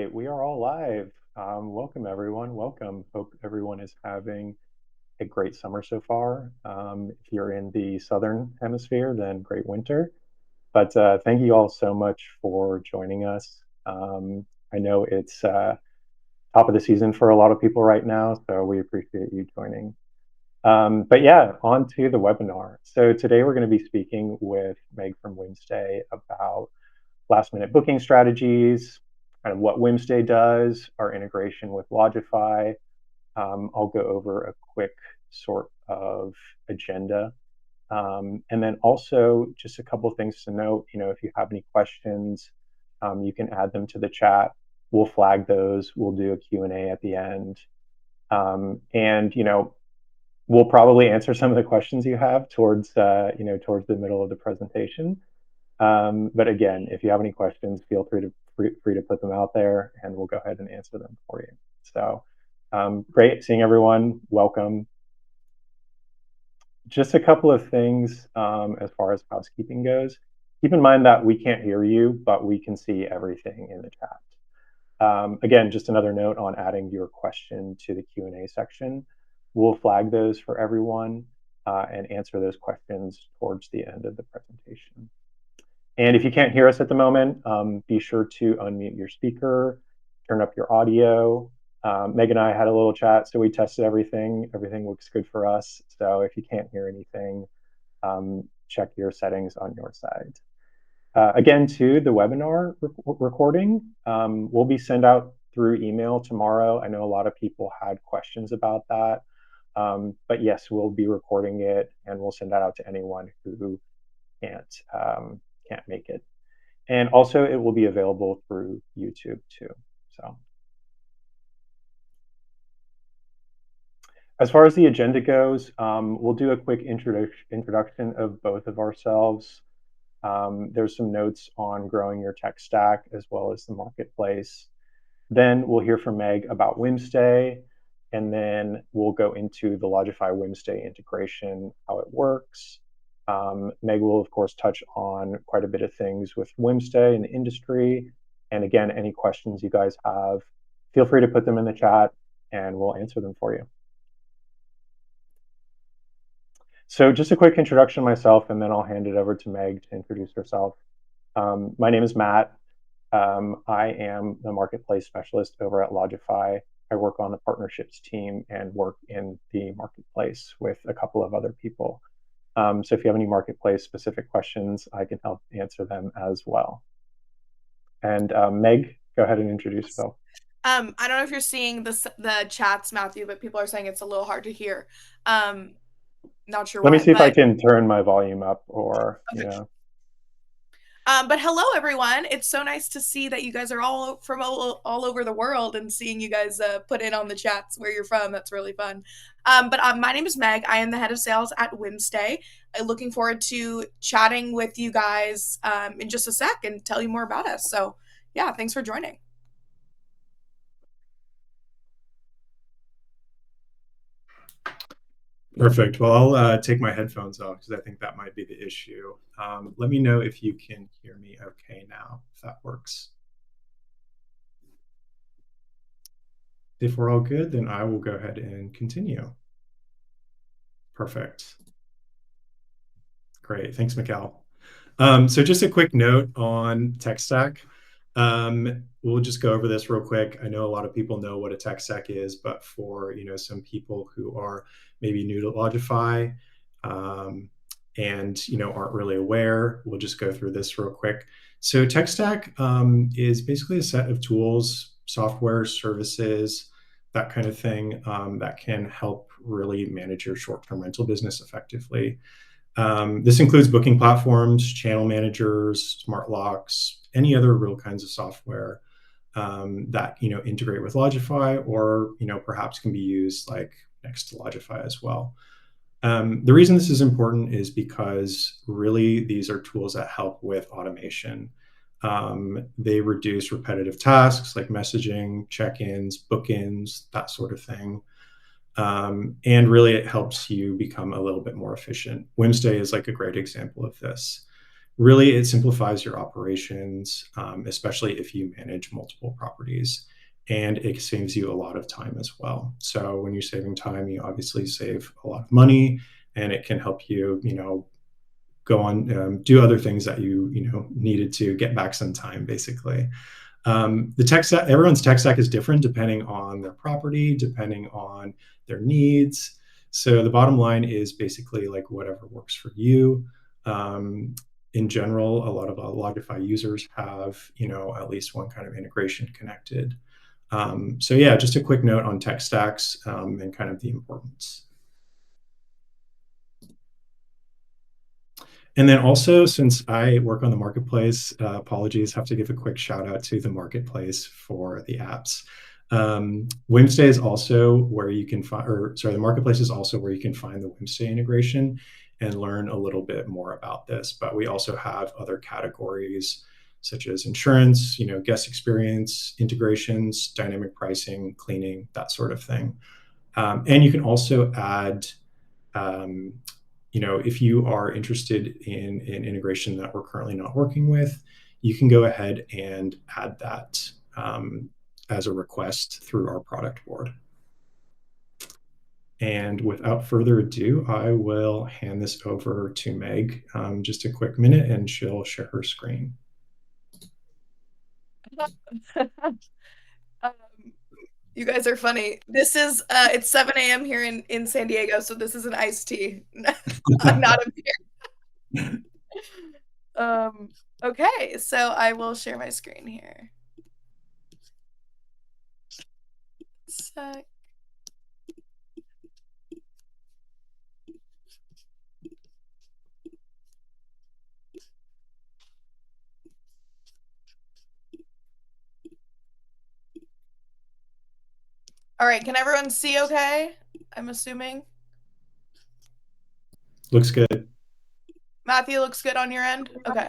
right, we are all live. Welcome, everyone. Welcome. Hope everyone is having a great summer so far. If you're in the Southern Hemisphere, then great winter. But thank you all so much for joining us. I know it's top of the season for a lot of people right now, so we appreciate you joining. But yeah, on to the webinar. So today we're going to be speaking with Meg from Whimstay about last minute booking strategies, kind of what Whimstay does, our integration with Lodgify. I'll go over a quick sort of agenda. And then also just a couple of things to note, if you have any questions, you can add them to the chat. We'll flag those. We'll do a Q&A at the end. And, we'll probably answer some of the questions you have towards the middle of the presentation. But again, if you have any questions, feel free to put them out there, and we'll go ahead and answer them for you. So great seeing everyone. Welcome. Just a couple of things as far as housekeeping goes. Keep in mind that we can't hear you, but we can see everything in the chat. Again, just another note on adding your question to the Q&A section. We'll flag those for everyone and answer those questions towards the end of the presentation. And if you can't hear us at the moment, be sure to unmute your speaker, turn up your audio. Meg and I had a little chat, so we tested everything. Everything looks good for us. So if you can't hear anything, check your settings on your side. Again, too, the webinar recording will be sent out through email tomorrow. I know a lot of people had questions about that. But yes, we'll be recording it, and we'll send that out to anyone who can't make it. And also it will be available through YouTube too. So as far as the agenda goes, we'll do a quick introduction of both of ourselves. There's some notes on growing your tech stack as well as the marketplace. Then we'll hear from Meg about Whimstay, and then we'll go into the Lodgify Whimstay integration, how it works. Meg will, of course, touch on quite a bit of things with Whimstay and the industry. And again, any questions you guys have, feel free to put them in the chat and we'll answer them for you. So just a quick introduction of myself, and then I'll hand it over to Meg to introduce herself. My name is Matt. I am the marketplace specialist over at Lodgify. I work on the partnerships team and work in the marketplace with a couple of other people. So if you have any marketplace specific questions, I can help answer them as well. And Meg, go ahead and introduce yourself. I don't know if you're seeing the chats, Matthew, but people are saying it's a little hard to hear. Not sure why. Let me see if I can turn my volume up or, okay. But hello, everyone. It's so nice to see that you guys are all from all over the world, and seeing you guys put in on the chats where you're from. That's really fun. But my name is Meg. I am the head of sales at Whimstay. I'm looking forward to chatting with you guys in just a sec and tell you more about us. So yeah, thanks for joining. Perfect. Well, I'll take my headphones off because I think that might be the issue. Let me know if you can hear me okay now, if that works. If we're all good, then I will go ahead and continue. Perfect. Great. Thanks, Mikkel. So just a quick note on tech stack. We'll just go over this real quick. I know a lot of people know what a tech stack is, but for some people who are maybe new to Lodgify and aren't really aware, we'll just go through this real quick. So tech stack is basically a set of tools, software, services, that kind of thing that can help really manage your short-term rental business effectively. This includes booking platforms, channel managers, smart locks, any other real kinds of software that integrate with Lodgify, or perhaps can be used like next to Lodgify as well. The reason this is important is because really these are tools that help with automation. They reduce repetitive tasks like messaging, check-ins, book-ins, that sort of thing. And really it helps you become a little bit more efficient. Whimstay is like a great example of this. really it simplifies your operations, especially if you manage multiple properties. And it saves you a lot of time as well. So when you're saving time, you obviously save a lot of money, and it can help you, go on, do other things that you needed to get back some time, basically. The tech stack, everyone's tech stack is different depending on their property, depending on their needs. So the bottom line is basically like whatever works for you. Um, in general, a lot of Lodgify users have, at least one kind of integration connected. So yeah, just a quick note on tech stacks, and kind of the importance. And then also, since I work on the marketplace, apologies, have to give a quick shout out to the marketplace for the apps. Whimstay is also where you can find, or sorry, the marketplace is also where you can find the Whimstay integration and learn a little bit more about this. But we also have other categories such as insurance, guest experience, integrations, dynamic pricing, cleaning, that sort of thing. And you can also add, um, if you are interested in an integration that we're currently not working with, you can go ahead and add that, as a request through our product board. And without further ado, I will hand this over to Meg, just a quick minute, and she'll share her screen. um, you guys are funny. This is it's 7 a.m. here in San Diego, so this is an iced tea. I'm not a beer. Okay, so I will share my screen here. Sec. All right, can everyone see okay? I'm assuming. Looks good. Matthew, looks good on your end? Okay.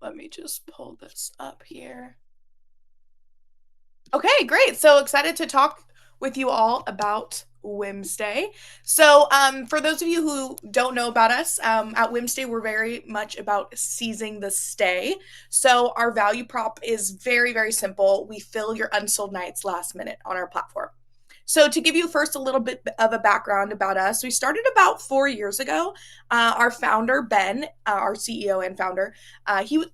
Let me just pull this up here. Okay, great. So excited to talk with you all about Whimstay. So, for those of you who don't know about us, at Whimstay, we're very much about seizing the stay. So, our value prop is very, very simple. We fill your unsold nights last minute on our platform. So, to give you first a little bit of a background about us, we started about 4 years ago. Our founder, Ben, our CEO and founder,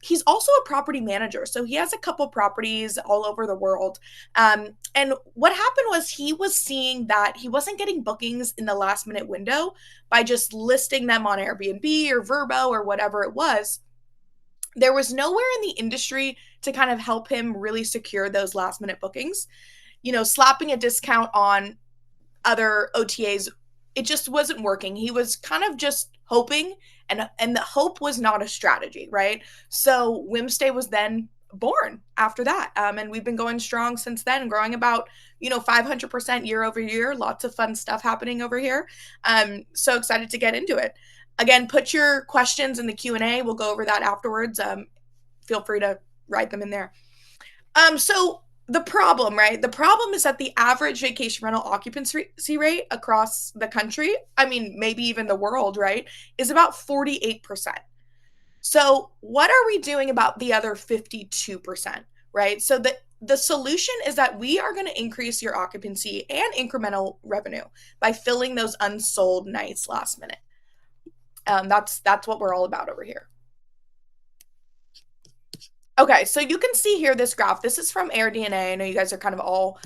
he's also a property manager. So, he has a couple properties all over the world. And what happened was he was seeing that he wasn't getting bookings in the last minute window by just listing them on Airbnb or Vrbo or whatever it was. There was nowhere in the industry to kind of help him really secure those last minute bookings. Slapping a discount on other OTAs, it just wasn't working. He was kind of just hoping, and the hope was not a strategy, right? So Whimstay was then born after that, and we've been going strong since then, growing about 500% year over year. Lots of fun stuff happening over here. So excited to get into it. Again, put your questions in the Q&A. We'll go over that afterwards. Feel free to write them in there. So the problem, right? The problem is that the average vacation rental occupancy rate across the country, I mean, maybe even the world, right, is about 48%. So what are we doing about the other 52%, right? So the solution is that we are going to increase your occupancy and incremental revenue by filling those unsold nights last minute. That's what we're all about over here. Okay, so you can see here this graph. This is from AirDNA. I know you guys are kind of all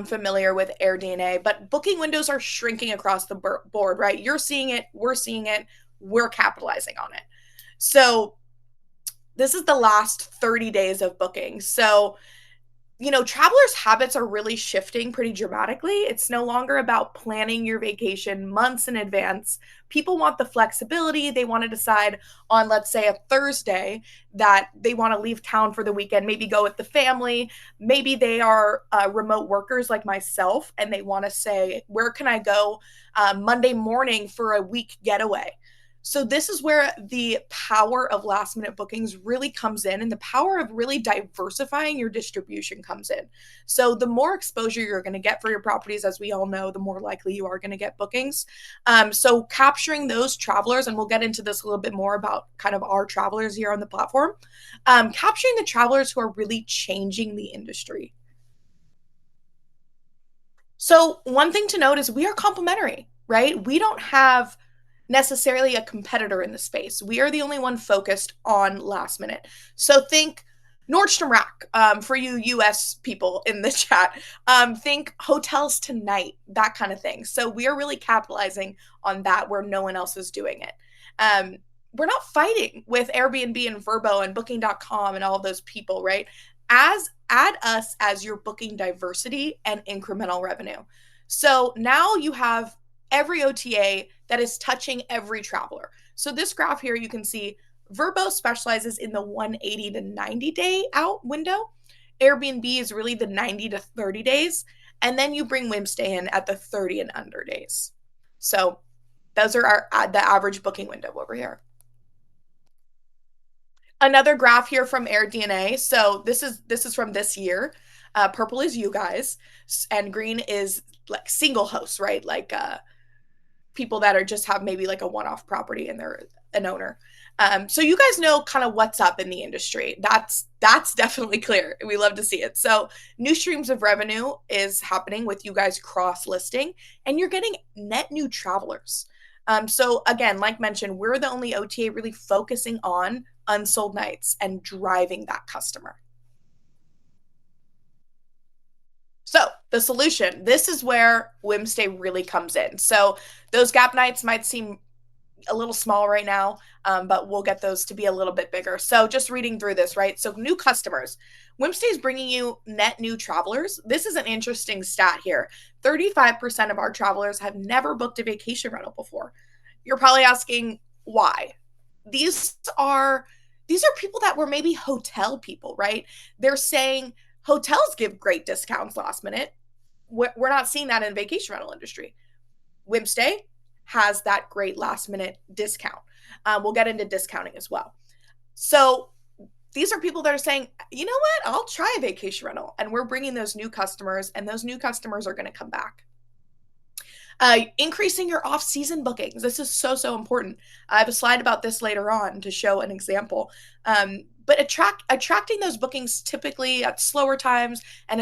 familiar with AirDNA, but booking windows are shrinking across the board, right? You're seeing it, we're capitalizing on it. So this is the last 30 days of bookings. So travelers' habits are really shifting pretty dramatically. It's no longer about planning your vacation months in advance. People want the flexibility. They want to decide on, let's say, a Thursday that they want to leave town for the weekend, maybe go with the family. Maybe they are remote workers like myself, and they want to say, where can I go Monday morning for a week getaway? So this is where the power of last minute bookings really comes in, and the power of really diversifying your distribution comes in. So the more exposure you're going to get for your properties, as we all know, the more likely you are going to get bookings. So capturing those travelers, and we'll get into this a little bit more about kind of our travelers here on the platform, capturing the travelers who are really changing the industry. So one thing to note is we are complementary, right? We don't have necessarily a competitor in the space. We are the only one focused on last minute. So think Nordstrom Rack, for you US people in the chat. Think hotels tonight, that kind of thing. So we are really capitalizing on that where no one else is doing it. We're not fighting with Airbnb and Vrbo and Booking.com and all of those people, right? Add us as your booking diversity and incremental revenue. So now you have every OTA that is touching every traveler. So this graph here, you can see Vrbo specializes in the 180 to 90 day out window. Airbnb is really the 90 to 30 days. And then you bring Whimstay in at the 30 and under days. So those are the average booking window over here. Another graph here from AirDNA. So this is from this year. Purple is you guys, and green is like single hosts, right? Like people that are just have maybe like a one-off property and they're an owner. So you guys know kind of what's up in the industry. That's definitely clear. We love to see it. So new streams of revenue is happening with you guys cross-listing, and you're getting net new travelers. So again, like mentioned, we're the only OTA really focusing on unsold nights and driving that customer. So the solution, this is where Whimstay really comes in. So those gap nights might seem a little small right now, but we'll get those to be a little bit bigger. So just reading through this, right? So new customers. Whimstay is bringing you net new travelers. This is an interesting stat here. 35% of our travelers have never booked a vacation rental before. You're probably asking why. These are people that were maybe hotel people, right? They're saying hotels give great discounts last minute. We're not seeing that in the vacation rental industry. Whimstay has that great last minute discount. We'll get into discounting as well. So these are people that are saying, you know what, I'll try a vacation rental. And we're bringing those new customers, and those new customers are going to come back. Increasing your off-season bookings. This is so important. I have a slide about this later on to show an example. But attracting those bookings typically at slower times, and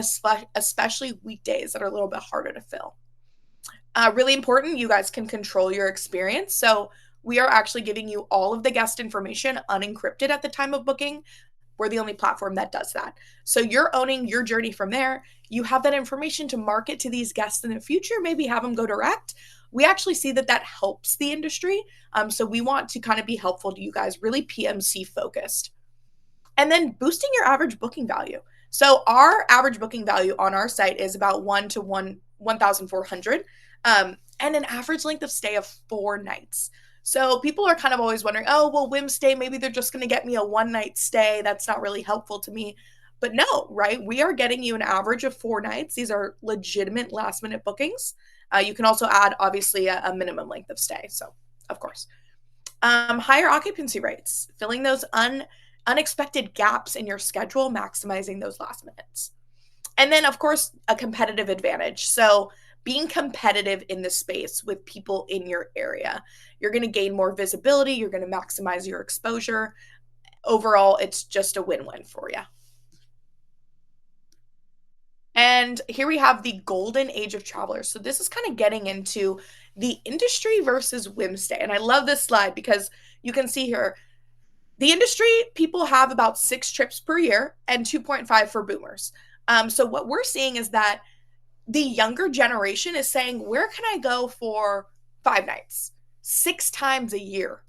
especially weekdays that are a little bit harder to fill. Really important, you guys can control your experience. So we are actually giving you all of the guest information unencrypted at the time of booking. We're the only platform that does that. So you're owning your journey from there. You have that information to market to these guests in the future, maybe have them go direct. We actually see that helps the industry. So we want to kind of be helpful to you guys, really PMC focused. And then boosting your average booking value. So our average booking value on our site is about 1,400, and an average length of stay of 4 nights. So people are kind of always wondering, oh, well, Whimstay, maybe they're just going to get me a 1-night stay. That's not really helpful to me. But no, right? We are getting you an average of 4 nights. These are legitimate last minute bookings. You can also add, obviously, a minimum length of stay. So, of course. Higher occupancy rates, filling those unexpected gaps in your schedule, maximizing those last minutes. And then, of course, a competitive advantage. So being competitive in the space with people in your area. You're going to gain more visibility. You're going to maximize your exposure. Overall, it's just a win-win for you. And here we have the golden age of travelers. So this is kind of getting into the industry versus Whimstay. And I love this slide because you can see here, the industry, people have about 6 trips per year and 2.5 for boomers. So what we're seeing is that the younger generation is saying, where can I go for 5 nights, 6 times a year?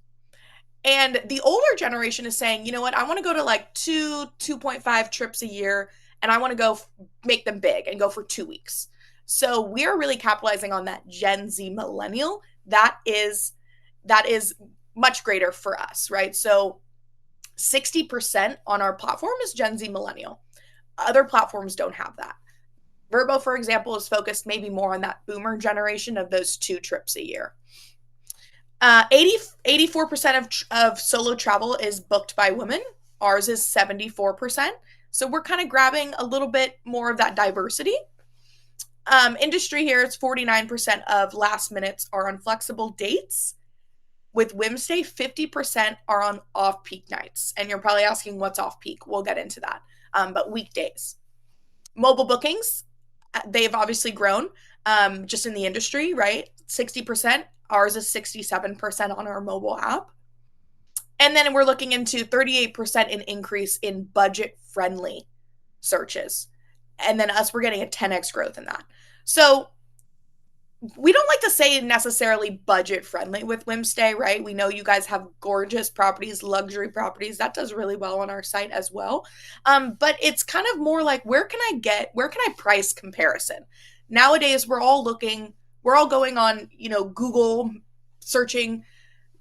And the older generation is saying, you know what, I want to go to like 2.5 trips a year, and I want to go make them big and go for 2 weeks. So we are really capitalizing on that Gen Z millennial. That is much greater for us, right? So 60% on our platform is Gen Z millennial. Other platforms don't have that. Vrbo, for example, is focused maybe more on that boomer generation of those 2 trips a year. 84% of solo travel is booked by women. Ours is 74%. So we're kind of grabbing a little bit more of that diversity. Industry here, it's 49% of last minutes are on flexible dates. With Whimstay, 50% are on off-peak nights. And you're probably asking what's off-peak. We'll get into that. But weekdays. Mobile bookings, they've obviously grown just in the industry, right? 60%. Ours is 67% on our mobile app. And then we're looking into 38% in increase in budget-friendly searches. And then us, we're getting a 10x growth in that. So we don't like to say necessarily budget friendly with Whimstay, right? We know you guys have gorgeous properties, luxury properties. That does really well on our site as well. But it's kind of more like where can I price comparison? Nowadays, we're all going on, Google searching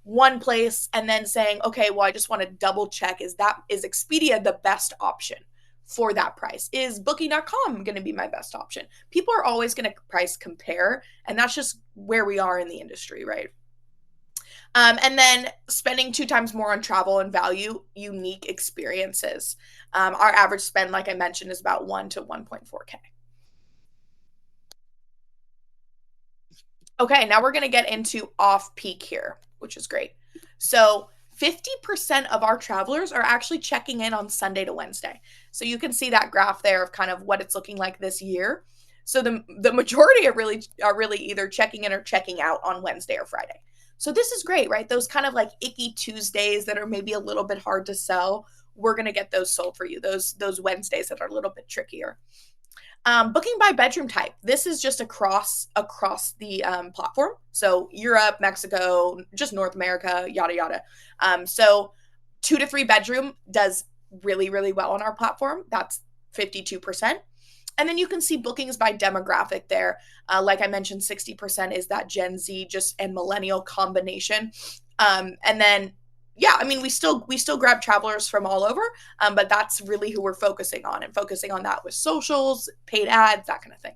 one place and then saying, okay, well, I just want to double check. Is Expedia the best option for that price? Is booking.com going to be my best option? People are always going to price compare, and that's just where we are in the industry, right? And then spending 2 times more on travel and value unique experiences. Our average spend, like I mentioned, is about 1 to 1.4K. Okay, now we're going to get into off-peak here, which is great. So 50% of our travelers are actually checking in on Sunday to Wednesday. So you can see that graph there of kind of what it's looking like this year. So the majority are really either checking in or checking out on Wednesday or Friday. So this is great, right? Those kind of like icky Tuesdays that are maybe a little bit hard to sell, we're going to get those sold for you. Those Wednesdays that are a little bit trickier. Booking by bedroom type. This is just across the platform. So Europe, Mexico, just North America, yada yada. So 2 to 3 bedroom does really, really well on our platform. That's 52%. And then you can see bookings by demographic there. Like I mentioned, 60% is that Gen Z and millennial combination. And then yeah, I mean, we still grab travelers from all over, but that's really who we're focusing on, and focusing on that with socials, paid ads, that kind of thing.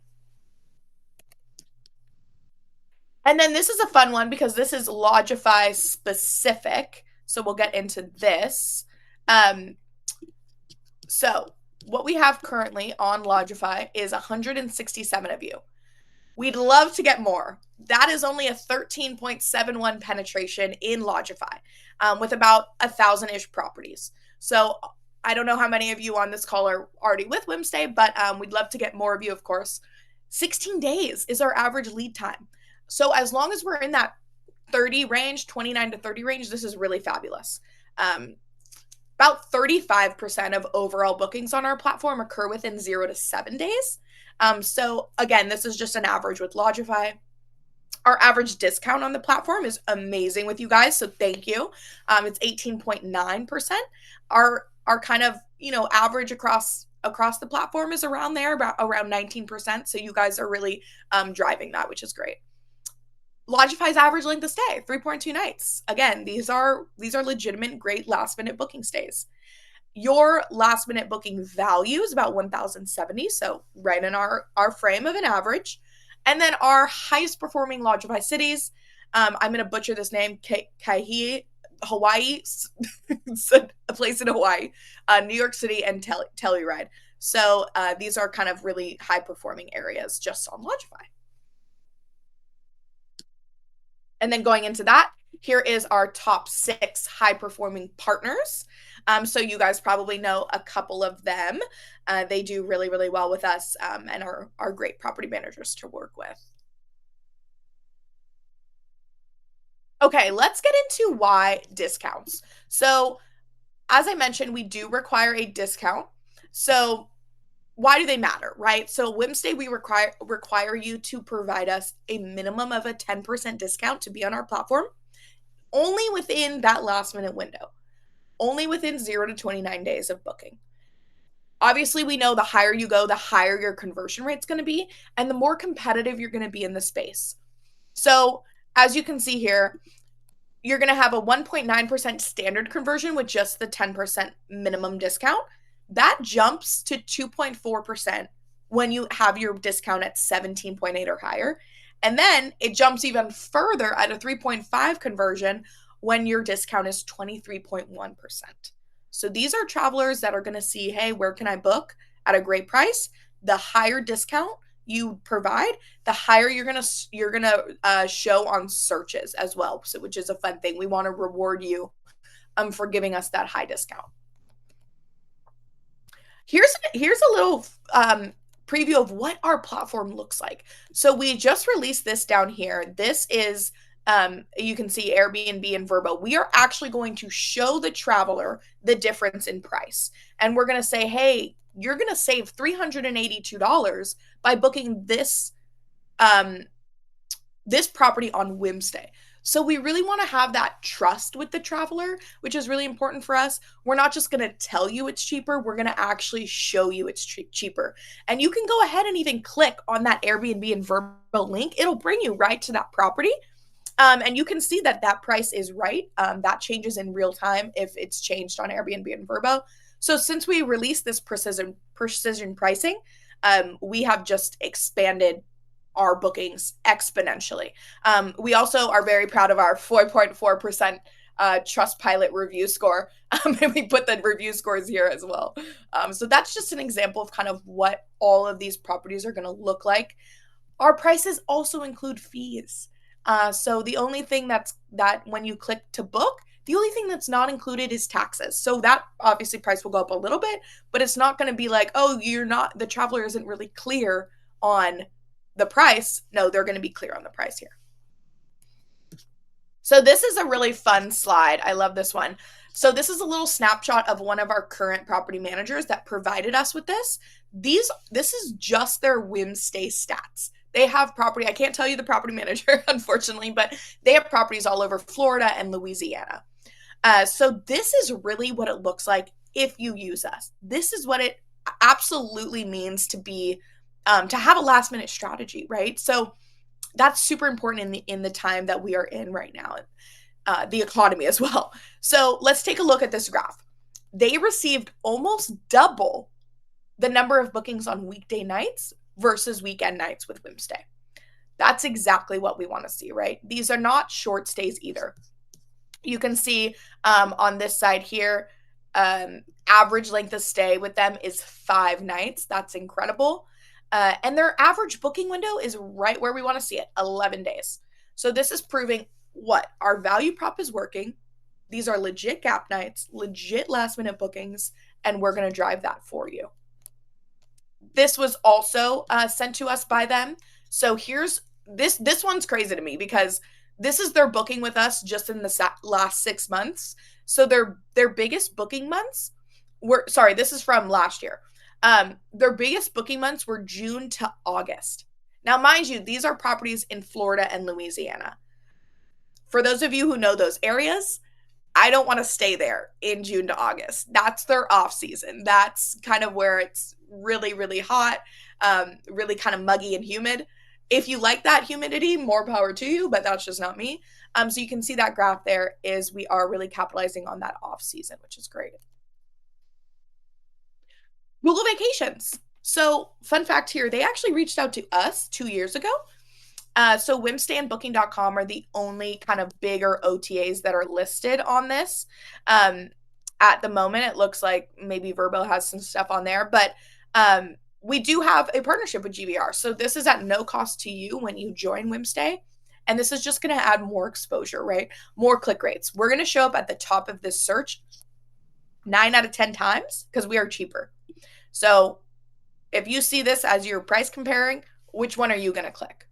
And then this is a fun one because this is Lodgify specific. So we'll get into this. So what we have currently on Lodgify is 167 of you. We'd love to get more. That is only a 13.71 penetration in Lodgify, with about 1,000-ish properties. So I don't know how many of you on this call are already with Whimstay, but we'd love to get more of you, of course. 16 days is our average lead time. So as long as we're in that 30 range, 29 to 30 range, this is really fabulous. About 35% of overall bookings on our platform occur within 0 to 7 days. So again, this is just an average with Lodgify. Our average discount on the platform is amazing with you guys, so thank you. It's 18.9%. Our kind of, average across the platform is around there, around 19%. So you guys are really driving that, which is great. Lodgify's average length of stay, 3.2 nights. Again, these are legitimate, great last minute booking stays. Your last minute booking value is about 1,070, so right in our frame of an average. And then our highest performing Lodgify cities, I'm going to butcher this name, Hawaii, it's a place in Hawaii, New York City, and Telluride. So these are kind of really high performing areas just on Lodgify. And then going into that, here is our top 6 high-performing partners. So you guys probably know a couple of them. They do really, really well with us, and are great property managers to work with. Okay, let's get into why discounts. So as I mentioned, we do require a discount. So why do they matter, right? So Whimstay, we require you to provide us a minimum of a 10% discount to be on our platform, only within that last minute window, only within 0 to 29 days of booking. Obviously, we know the higher you go, the higher your conversion rate's going to be, and the more competitive you're going to be in the space. So as you can see here, you're going to have a 1.9% standard conversion with just the 10% minimum discount. That jumps to 2.4% when you have your discount at 17.8 or higher. And then it jumps even further at a 3.5 conversion when your discount is 23.1%. So these are travelers that are going to see, hey, where can I book at a great price? The higher discount you provide, the higher you're gonna show on searches as well. So, which is a fun thing. We want to reward you for giving us that high discount. Here's a little preview of what our platform looks like. So we just released this down here. This is you can see Airbnb and Vrbo. We are actually going to show the traveler the difference in price, and we're going to say, hey, you're going to save $382 by booking um, this property on Whimstay. So we really want to have that trust with the traveler, which is really important for us. We're not just going to tell you it's cheaper, we're going to actually show you it's cheaper. And you can go ahead and even click on that Airbnb and Vrbo link. It'll bring you right to that property. And you can see that that price is right. That changes in real time if it's changed on Airbnb and Vrbo. So since we released this precision pricing, we have just expanded our bookings exponentially. We also are very proud of our 4.4% Trustpilot review score. And we put the review scores here as well. So that's just an example of kind of what all of these properties are going to look like. Our prices also include fees. So the only thing that when you click to book, the only thing that's not included is taxes. So that obviously price will go up a little bit, but it's not going to be like, oh, the traveler isn't really clear on the price. No, they're going to be clear on the price here. So this is a really fun slide. I love this one. So this is a little snapshot of one of our current property managers that provided us with this. This is just their Whimstay stats. They have property. I can't tell you the property manager, unfortunately, but they have properties all over Florida and Louisiana. So this is really what it looks like if you use us. This is what it absolutely means to be to have a last minute strategy, right? So that's super important in the time that we are in right now, the economy as well. So let's take a look at this graph. They received almost double the number of bookings on weekday nights versus weekend nights with Whimstay. That's exactly what we want to see, right? These are not short stays either. You can see on this side here, average length of stay with them is 5 nights. That's incredible. And their average booking window is right where we want to see it, 11 days. So this is proving what? Our value prop is working. These are legit gap nights, legit last minute bookings, and we're going to drive that for you. This was also sent to us by them. So here's this one's crazy to me because this is their booking with us just in the last 6 months. So their biggest booking months this is from last year. Their biggest booking months were June to August. Now, mind you, these are properties in Florida and Louisiana. For those of you who know those areas, I don't want to stay there in June to August. That's their off season. That's kind of where it's really, really hot, really kind of muggy and humid. If you like that humidity, more power to you, but that's just not me. So you can see that graph there is we are really capitalizing on that off season, which is great. Google Vacations. So fun fact here, they actually reached out to us 2 years ago. So Whimstay and Booking.com are the only kind of bigger OTAs that are listed on this. At the moment, it looks like maybe Vrbo has some stuff on there, but we do have a partnership with GVR. So this is at no cost to you when you join Whimstay. And this is just going to add more exposure, right? More click rates. We're going to show up at the top of this search 9 out of 10 times because we are cheaper. So if you see this as your price comparing, which one are you going to click?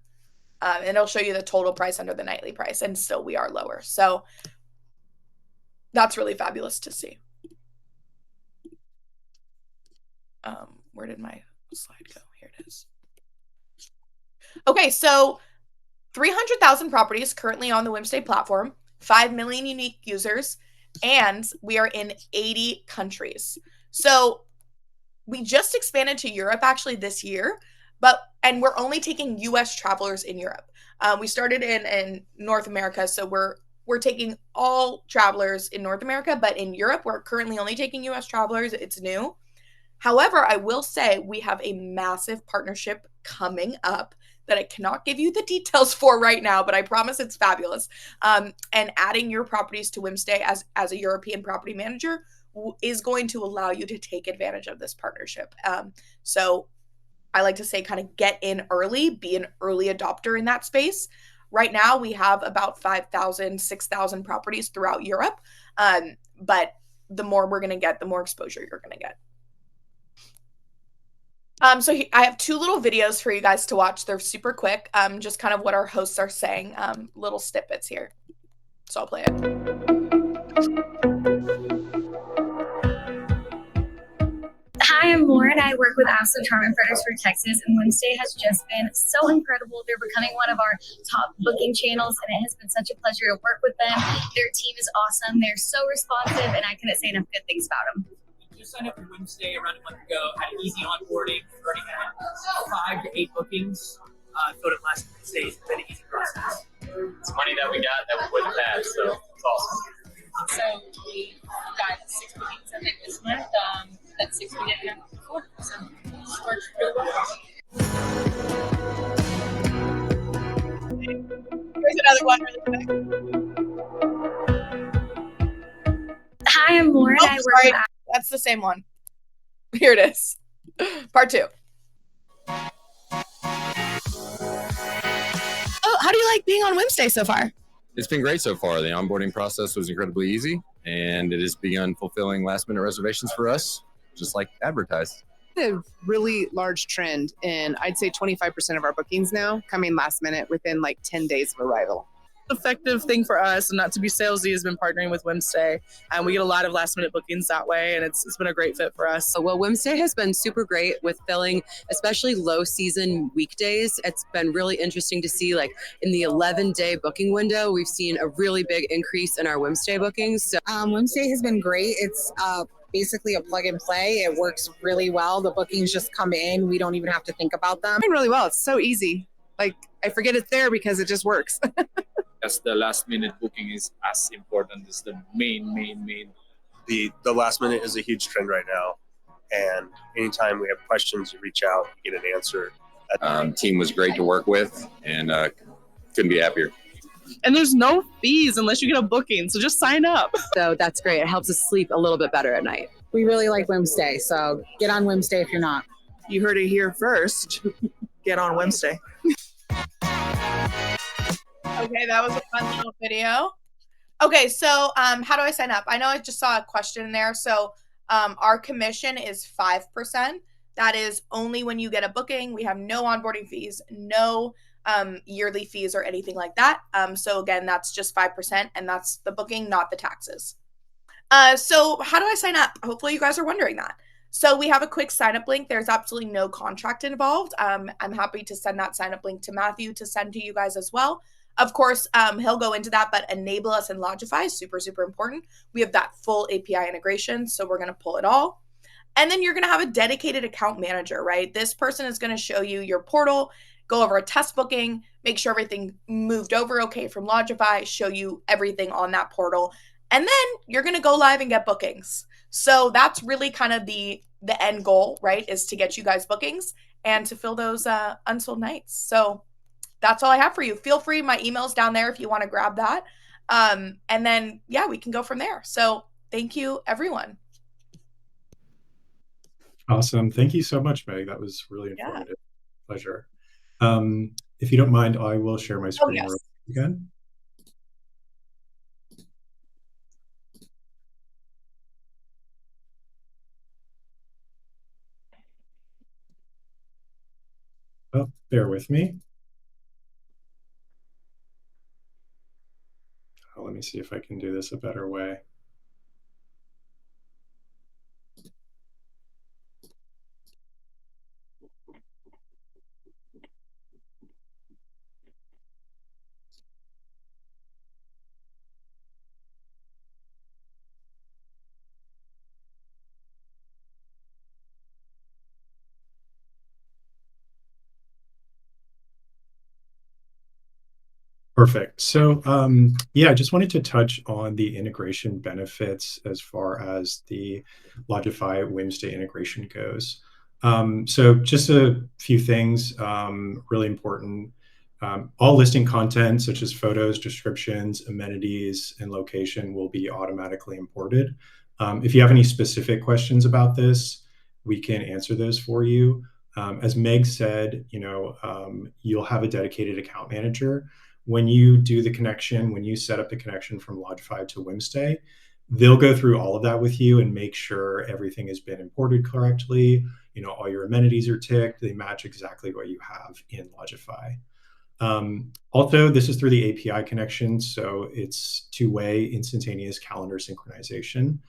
And it'll show you the total price under the nightly price, and still we are lower. So that's really fabulous to see. Where did my slide go? Here it is. Okay, so 300,000 properties currently on the Whimstay platform, 5 million unique users, and we are in 80 countries. So we just expanded to Europe actually this year, and we're only taking US travelers in Europe. We started in North America, so we're taking all travelers in North America, but in Europe, we're currently only taking US travelers. It's new. However, I will say we have a massive partnership coming up that I cannot give you the details for right now, but I promise it's fabulous. And adding your properties to Whimstay as a European property manager is going to allow you to take advantage of this partnership. So I like to say kind of get in early, be an early adopter in that space. Right now, we have about 5,000, 6,000 properties throughout Europe. But the more we're going to get, the more exposure you're going to get. So I have two little videos for you guys to watch. They're super quick, just kind of what our hosts are saying, little snippets here. So I'll play it. Hi, I'm Lauren. I work with Absolute Apartment Fighters for Texas, and Whimstay has just been so incredible. They're becoming one of our top booking channels, and it has been such a pleasure to work with them. Their team is awesome. They're so responsive, and I couldn't say enough good things about them. We just signed up for Whimstay around a month ago, had an easy onboarding. We already had 5 to 8 bookings. Thought it last Wednesday has been an easy process. It's money that we got that we wouldn't have had, so it's awesome. So we got 6 bookings I think this month. That's 6 we didn't have before. So it's worked really well. Here's another one really quick. Hi, I'm Lauren. I work with That's the same one. Here it is. Part 2. Oh, how do you like being on Whimstay so far? It's been great so far. The onboarding process was incredibly easy, and it has begun fulfilling last-minute reservations for us, just like advertised. A really large trend, and I'd say 25% of our bookings now come in last minute within like 10 days of arrival. Effective thing for us, and not to be salesy, has been partnering with Whimstay, and we get a lot of last minute bookings that way, and it's been a great fit for us. Well, Whimstay has been super great with filling, especially low season weekdays. It's been really interesting to see, like in the 11-day booking window, we've seen a really big increase in our Whimstay bookings. So Whimstay has been great. It's basically a plug and play. It works really well. The bookings just come in. We don't even have to think about them. It's really well. It's so easy. Like I forget it's there because it just works. As the last minute booking is as important as the main. The last minute is a huge trend right now. And anytime we have questions, you reach out, you get an answer. Team was great to work with, and couldn't be happier. And there's no fees unless you get a booking, so just sign up. So that's great. It helps us sleep a little bit better at night. We really like Whimstay, so get on Whimstay if you're not. You heard it here first. Get on Whimstay. Okay, that was a fun little video. Okay, so how do I sign up? I know I just saw a question in there. So our commission is 5%. That is only when you get a booking. We have no onboarding fees, no yearly fees or anything like that. So again, that's just 5%, and that's the booking, not the taxes. So how do I sign up? Hopefully you guys are wondering that. So we have a quick sign up link. There's absolutely no contract involved. I'm happy to send that sign up link to Matthew to send to you guys as well. Of course, he'll go into that, but enable us in Lodgify is super, super important. We have that full API integration, so we're going to pull it all. And then you're going to have a dedicated account manager, right? This person is going to show you your portal, go over a test booking, make sure everything moved over okay from Lodgify, show you everything on that portal. And then you're going to go live and get bookings. So that's really kind of the end goal, right? Is to get you guys bookings and to fill those unsold nights. So that's all I have for you. Feel free. My email's down there if you want to grab that. And then, yeah, we can go from there. So thank you, everyone. Awesome. Thank you so much, Meg. That was really informative. Yeah. Pleasure. If you don't mind, I will share my screen again. Oh, bear with me. Oh, let me see if I can do this a better way. Perfect. So yeah, I just wanted to touch on the integration benefits as far as the Lodgify Whimstay integration goes. So just a few things, really important. All listing content, such as photos, descriptions, amenities, and location, will be automatically imported. If you have any specific questions about this, we can answer those for you. As Meg said, you'll have a dedicated account manager. When you do the connection, when you set up the connection from Lodgify to Whimstay, they'll go through all of that with you and make sure everything has been imported correctly. All your amenities are ticked. They match exactly what you have in Lodgify. Also, this is through the API connection, so it's two-way instantaneous calendar synchronization,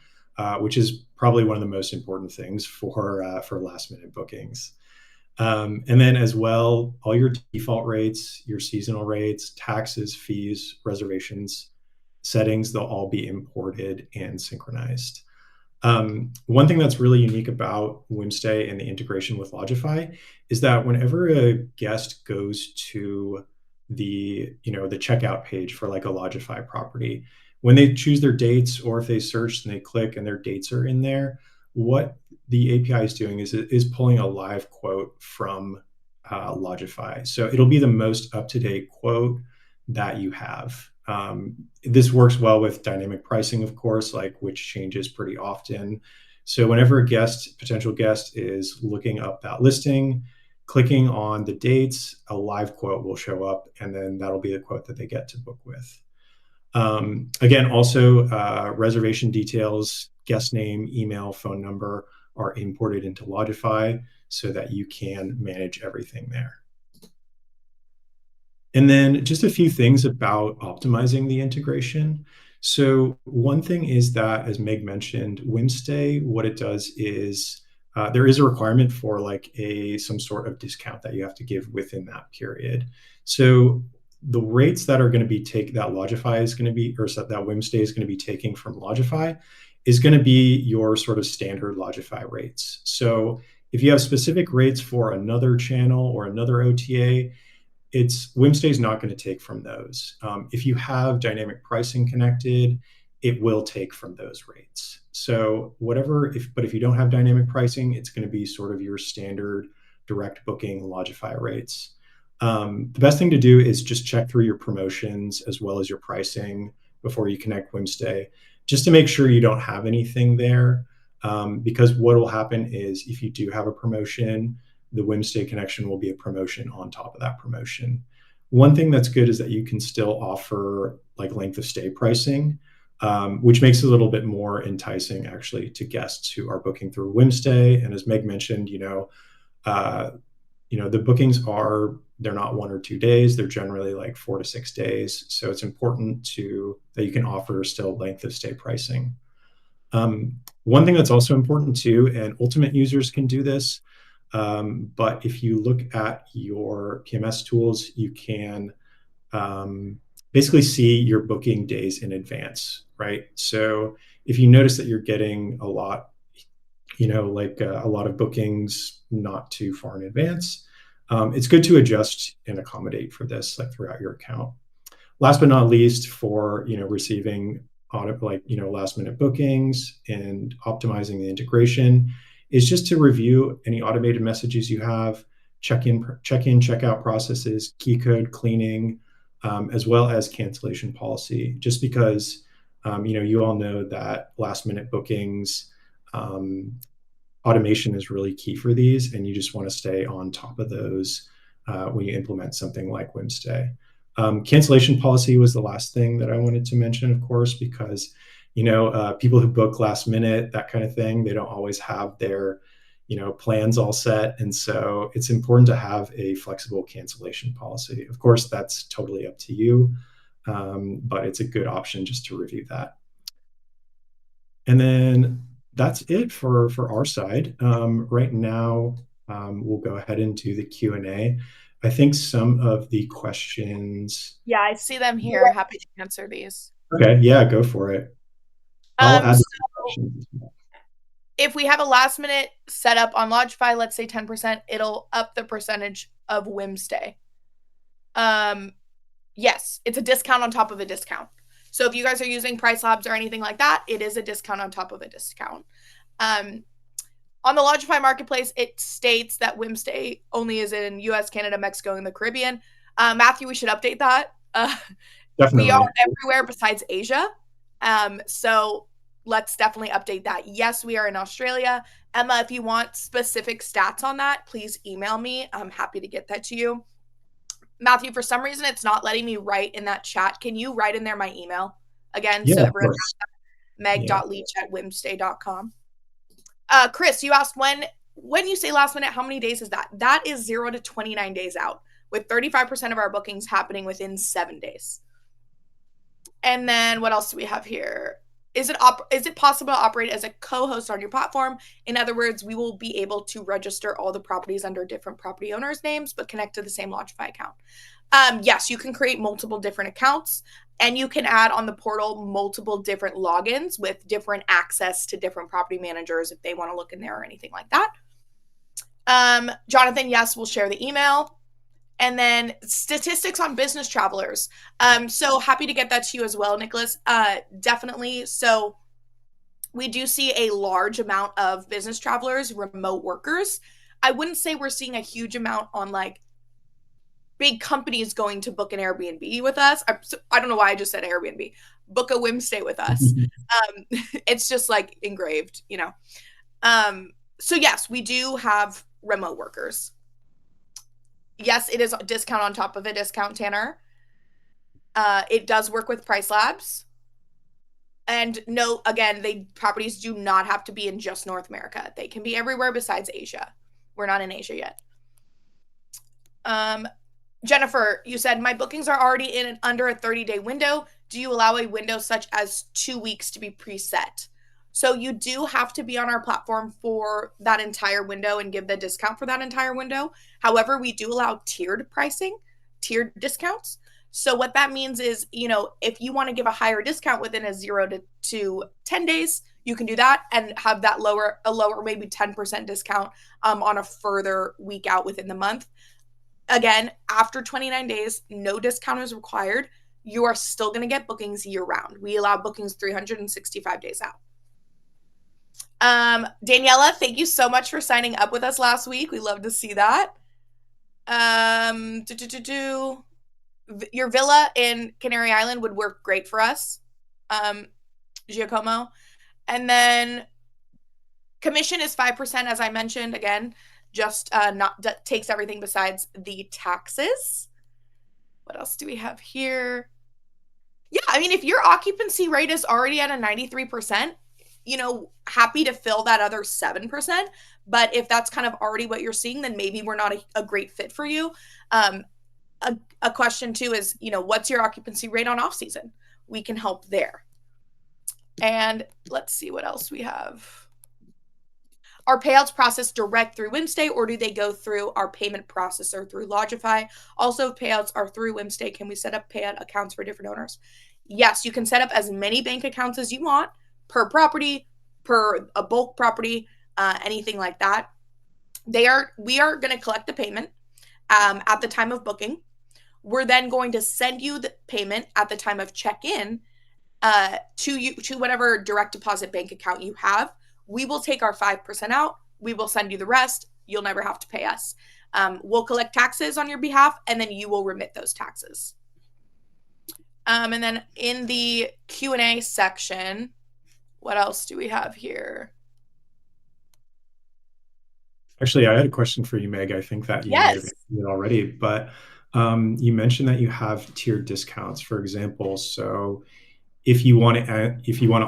which is probably one of the most important things for last-minute bookings. And then as well, all your default rates, your seasonal rates, taxes, fees, reservations, settings, they'll all be imported and synchronized. One thing that's really unique about Whimstay and the integration with Lodgify is that whenever a guest goes to the checkout page for like a Lodgify property, when they choose their dates, or if they search and they click and their dates are in there, what the API is doing is pulling a live quote from Lodgify. So it'll be the most up-to-date quote that you have. This works well with dynamic pricing, of course, which changes pretty often. So whenever a potential guest is looking up that listing, clicking on the dates, a live quote will show up, and then that'll be the quote that they get to book with. Again, also reservation details, guest name, email, phone number are imported into Lodgify so that you can manage everything there. And then just a few things about optimizing the integration. So one thing is that, as Meg mentioned, Whimstay, what it does is there is a requirement for some sort of discount that you have to give within that period. So the rates that are going to be that Lodgify is going to be, or that Whimstay is going to be taking from Lodgify, is going to be your sort of standard Lodgify rates. So if you have specific rates for another channel or another OTA, Whimstay is not going to take from those. If you have dynamic pricing connected, it will take from those rates. So but if you don't have dynamic pricing, it's going to be sort of your standard direct booking Lodgify rates. The best thing to do is just check through your promotions as well as your pricing before you connect Whimstay, just to make sure you don't have anything there. Because what will happen is, if you do have a promotion, the Whimstay connection will be a promotion on top of that promotion. One thing that's good is that you can still offer length of stay pricing, which makes it a little bit more enticing actually to guests who are booking through Whimstay. And as Meg mentioned, the bookings they're not 1 or 2 days, they're generally 4 to 6 days. So it's important that you can offer still length of stay pricing. One thing that's also important too, and Ultimate users can do this, but if you look at your PMS tools, you can basically see your booking days in advance, right? So if you notice that you're getting a lot of bookings not too far in advance, it's good to adjust and accommodate for this throughout your account. Last but not least, for receiving last minute bookings and optimizing the integration, is just to review any automated messages you have, check out processes, key code cleaning, as well as cancellation policy. Just because you all know that last minute bookings, automation is really key for these, and you just want to stay on top of those when you implement something like Whimstay. Cancellation policy was the last thing that I wanted to mention, of course, because people who book last minute, that kind of thing, they don't always have their plans all set, and so it's important to have a flexible cancellation policy. Of course, that's totally up to you, but it's a good option just to review that. And then that's it for our side. Right now, we'll go ahead and do the Q&A. I think some of the questions. Yeah, I see them here. Happy to answer these. Okay, yeah, go for it. I'll add questions. If we have a last minute setup on Lodgify, let's say 10%, it'll up the percentage of Whimstay. Yes, it's a discount on top of a discount. So if you guys are using Price Labs or anything like that, it is a discount on top of a discount. On the Lodgify marketplace, it states that Whimstay only is in US, Canada, Mexico, and the Caribbean. Matthew, we should update that. We are Definitely. everywhere besides Asia. So let's definitely update that. Yes, we are in Australia. Emma, if you want specific stats on that, please email me. I'm happy to get that to you. Matthew, for some reason, it's not letting me write in that chat. Can you write in there my email again? Yeah, So of everyone course. meg.leach@whimstay.com. Chris, you asked when you say last minute, how many days is that? That is 0 to 29 days out, with 35% of our bookings happening within 7 days. And then what else do we have here? Is it possible to operate as a co-host on your platform? In other words, we will be able to register all the properties under different property owners' names, but connect to the same Lodgify account. Yes, you can create multiple different accounts, and you can add on the portal multiple different logins with different access to different property managers if they want to look in there or anything like that. Jonathan, yes, we'll share the email. And then statistics on business travelers. So happy to get that to you as well, Nicholas. Definitely. So we do see a large amount of business travelers, remote workers. I wouldn't say we're seeing a huge amount on like big companies going to book an Airbnb with us. I don't know why I just said Airbnb. Book a Whimstay with us. It's just like engraved, you know. So yes, we do have remote workers. Yes, it is a discount on top of a discount, Tanner. It does work with Price Labs. And no, again, properties do not have to be in just North America. They can be everywhere besides Asia. We're not in Asia yet. Jennifer, you said my bookings are already in under a 30-day window. Do you allow a window such as 2 weeks to be preset? So you do have to be on our platform for that entire window and give the discount for that entire window. However, we do allow tiered pricing, tiered discounts. So what that means is, you know, if you want to give a higher discount within a 0 to 10 days, you can do that and have that lower maybe 10% discount on a further week out within the month. Again, after 29 days, no discount is required. You are still going to get bookings year round. We allow bookings 365 days out. Daniela, thank you so much for signing up with us last week. We love to see that. Your villa in Canary Island would work great for us, Giacomo. And then commission is 5%, as I mentioned. Again, just takes everything besides the taxes. What else do we have here? Yeah, I mean, if your occupancy rate is already at a 93%, you know, happy to fill that other 7%. But if that's kind of already what you're seeing, then maybe we're not a great fit for you. A question too is, you know, what's your occupancy rate on off season? We can help there. And let's see what else we have. Are payouts processed direct through Whimstay, or do they go through our payment processor through Lodgify? Also, if payouts are through Whimstay, can we set up payout accounts for different owners? Yes, you can set up as many bank accounts as you want per property, per a bulk property, anything like that. We are going to collect the payment at the time of booking. We're then going to send you the payment at the time of check-in to whatever direct deposit bank account you have. We will take our 5% out. We will send you the rest. You'll never have to pay us. We'll collect taxes on your behalf, and then you will remit those taxes. And then in the Q&A section, what else do we have here? Actually, I had a question for you, Meg. I think that you may have answered it already, but you mentioned that you have tiered discounts, for example. So if you want to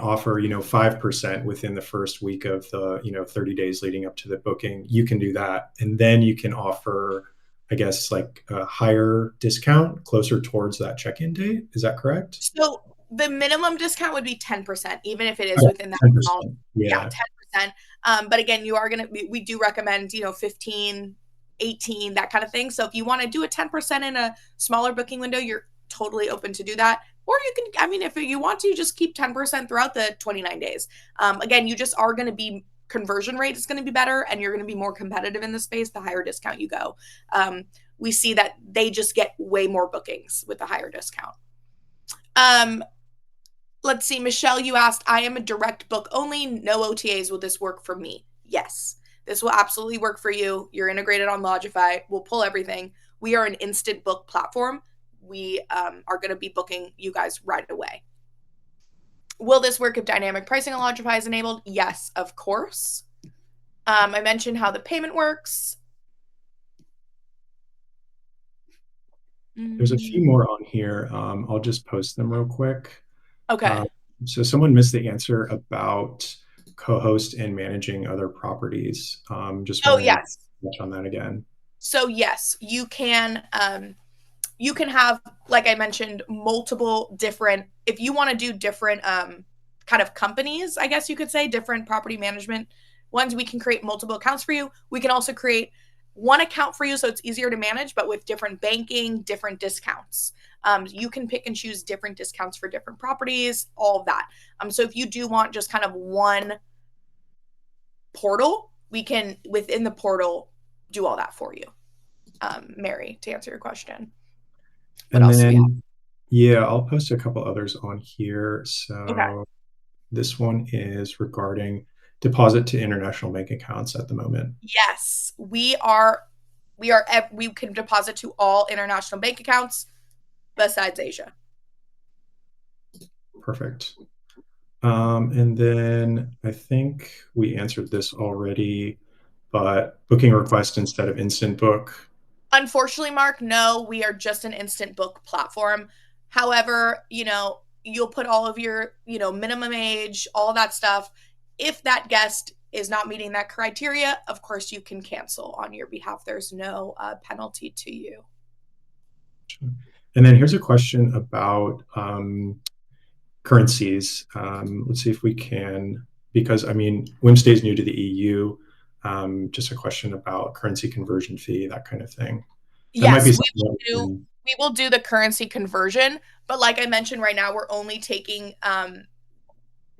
offer, 5% within the first week of the, 30 days leading up to the booking, you can do that. And then you can offer, I guess, like a higher discount closer towards that check-in date. Is that correct? So the minimum discount would be 10%, even if it is within that 10%. Yeah, 10%. But again, we do recommend, 15, 18, that kind of thing. So if you want to do a 10% in a smaller booking window, you're totally open to do that. Or you can, if you want to, just keep 10% throughout the 29 days. Again, you just are going to be, conversion rate is going to be better, and you're going to be more competitive in the space the higher discount you go. We see that they just get way more bookings with a higher discount. Let's see, Michelle, you asked, I am a direct book only, no OTAs. Will this work for me? Yes. This will absolutely work for you. You're integrated on Lodgify. We'll pull everything. We are an instant book platform. We are going to be booking you guys right away. Will this work if dynamic pricing on Lodgify is enabled? Yes, of course. I mentioned how the payment works. There's a few more on here. I'll just post them real quick. Okay. So someone missed the answer about co-host and managing other properties. Just wanted to touch on that again. So yes, you can have, like I mentioned, multiple different, if you want to do different kind of companies, I guess you could say, different property management ones, we can create multiple accounts for you. We can also create one account for you so it's easier to manage, but with different banking, different discounts. You can pick and choose different discounts for different properties, all of that. So if you do want just kind of one portal, we can, within the portal, do all that for you. Mary, to answer your question. What else do we have? Yeah, I'll post a couple others on here. So this one is regarding deposit to international bank accounts at the moment. Yes, we can deposit to all international bank accounts besides Asia. Perfect. And then I think we answered this already, but booking request instead of instant book. Unfortunately, Mark, no, we are just an instant book platform. However, you'll put all of your, minimum age, all that stuff. If that guest is not meeting that criteria, of course, you can cancel on your behalf. There's no penalty to you. And then here's a question about currencies. Let's see if we can, because Whimstay is new to the EU. Just a question about currency conversion fee, that kind of thing. Yes, we will do the currency conversion, but like I mentioned, right now we're only taking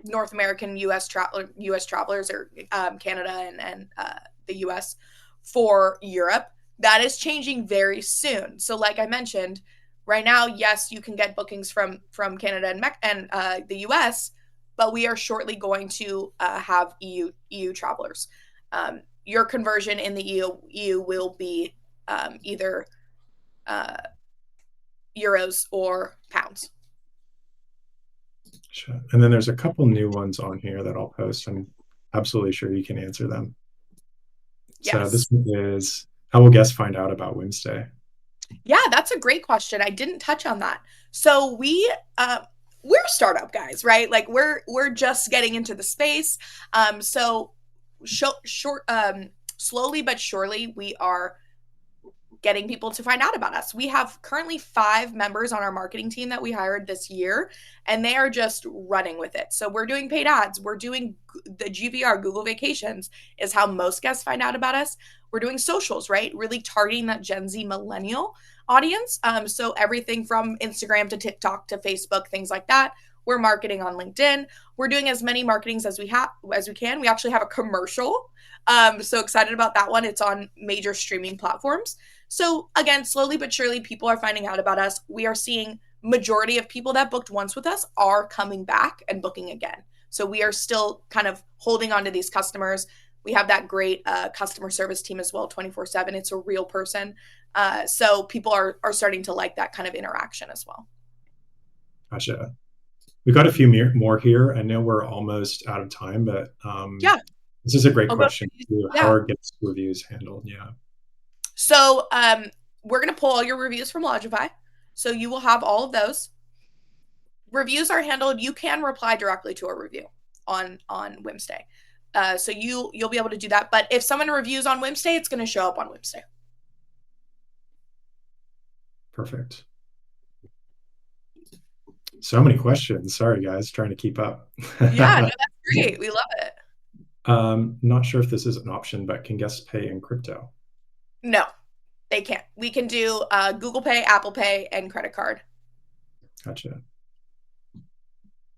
North American U.S. travelers or Canada and the U.S. for Europe. That is changing very soon. So like I mentioned, right now, yes, you can get bookings from Canada and the U.S., but we are shortly going to have EU travelers. Your conversion in the EU will be either euros or pounds. Sure. And then there's a couple new ones on here that I'll post. I'm absolutely sure you can answer them. Yes. So this one is, how will guests find out about Whimstay? Yeah, that's a great question. I didn't touch on that. So we're startup guys, right? Like we're just getting into the space. Slowly but surely, we are getting people to find out about us. We have currently 5 members on our marketing team that we hired this year, and they are just running with it. So we're doing paid ads. We're doing the GVR, Google Vacations, is how most guests find out about us. We're doing socials, right? Really targeting that Gen Z millennial audience. So everything from Instagram to TikTok to Facebook, things like that. We're marketing on LinkedIn. We're doing as many marketings as we can. We actually have a commercial. So excited about that one. It's on major streaming platforms. So again, slowly but surely, people are finding out about us. We are seeing majority of people that booked once with us are coming back and booking again. So we are still kind of holding on to these customers. We have that great customer service team as well, 24/7. It's a real person. So people are starting to like that kind of interaction as well. Gotcha. We've got a few more here. I know we're almost out of time, but this is a great question. How are guest reviews handled? Yeah. So we're going to pull all your reviews from Lodgify. So you will have all of those. Reviews are handled. You can reply directly to a review on Whimstay. So you'll be able to do that. But if someone reviews on Whimstay, it's going to show up on Whimstay. Perfect. So many questions. Sorry, guys, trying to keep up. Yeah, no, that's great. We love it. Not sure if this is an option, but can guests pay in crypto? No, they can't. We can do Google Pay, Apple Pay, and credit card. Gotcha.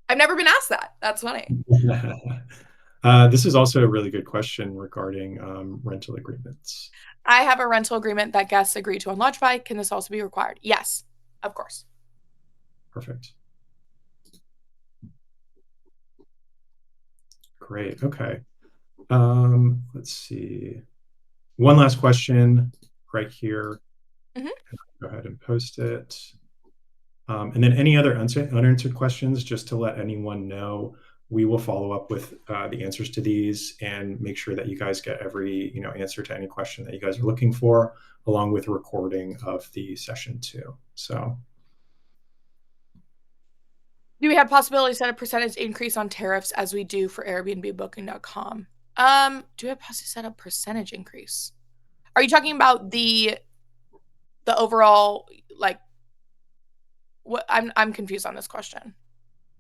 I've never been asked that. That's funny. This is also a really good question regarding rental agreements. I have a rental agreement that guests agree to on Lodgify. Can this also be required? Yes, of course. Perfect. Great. Okay. Let's see. One last question right here. Go ahead and post it. And then any other unanswered questions, just to let anyone know, we will follow up with the answers to these and make sure that you guys get every answer to any question that you guys are looking for, along with a recording of the session too. So, do we have possibility to set a percentage increase on tariffs as we do for Airbnb-booking.com? Do we have possibility to set a percentage increase? Are you talking about the overall, like, what? I'm confused on this question.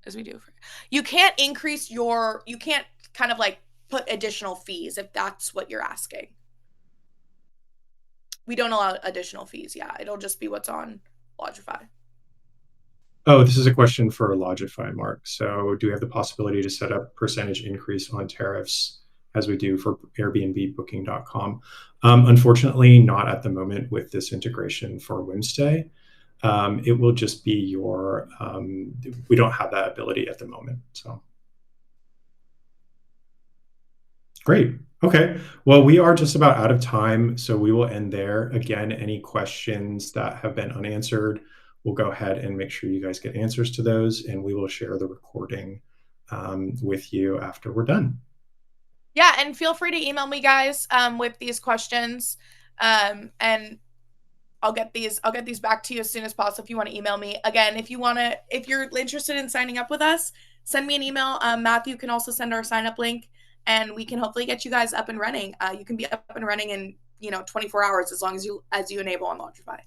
As we do, you can't increase you can't kind of like put additional fees if that's what you're asking. We don't allow additional fees. Yeah, it'll just be what's on Lodgify. Oh, this is a question for Lodgify, Mark. So do we have the possibility to set up percentage increase on tariffs as we do for Airbnb-booking.com? Unfortunately, not at the moment with this integration for Whimstay. It will just be your, we don't have that ability at the moment. So great. Okay. Well, we are just about out of time, so we will end there. Again, any questions that have been unanswered, we'll go ahead and make sure you guys get answers to those, and we will share the recording with you after we're done. Yeah, and feel free to email me, guys, with these questions, and I'll get these back to you as soon as possible if you want to email me. Again, if you're interested in signing up with us, send me an email. Matthew can also send our sign up link, and we can hopefully get you guys up and running. You can be up and running in 24 hours as long as you enable on Lodgify.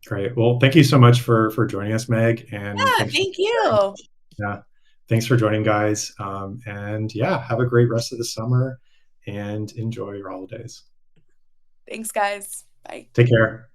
Great. Well, thank you so much for joining us, Meg. And yeah, thank you. Yeah, thanks for joining, guys. And yeah, have a great rest of the summer and enjoy your holidays. Thanks, guys. Bye. Take care.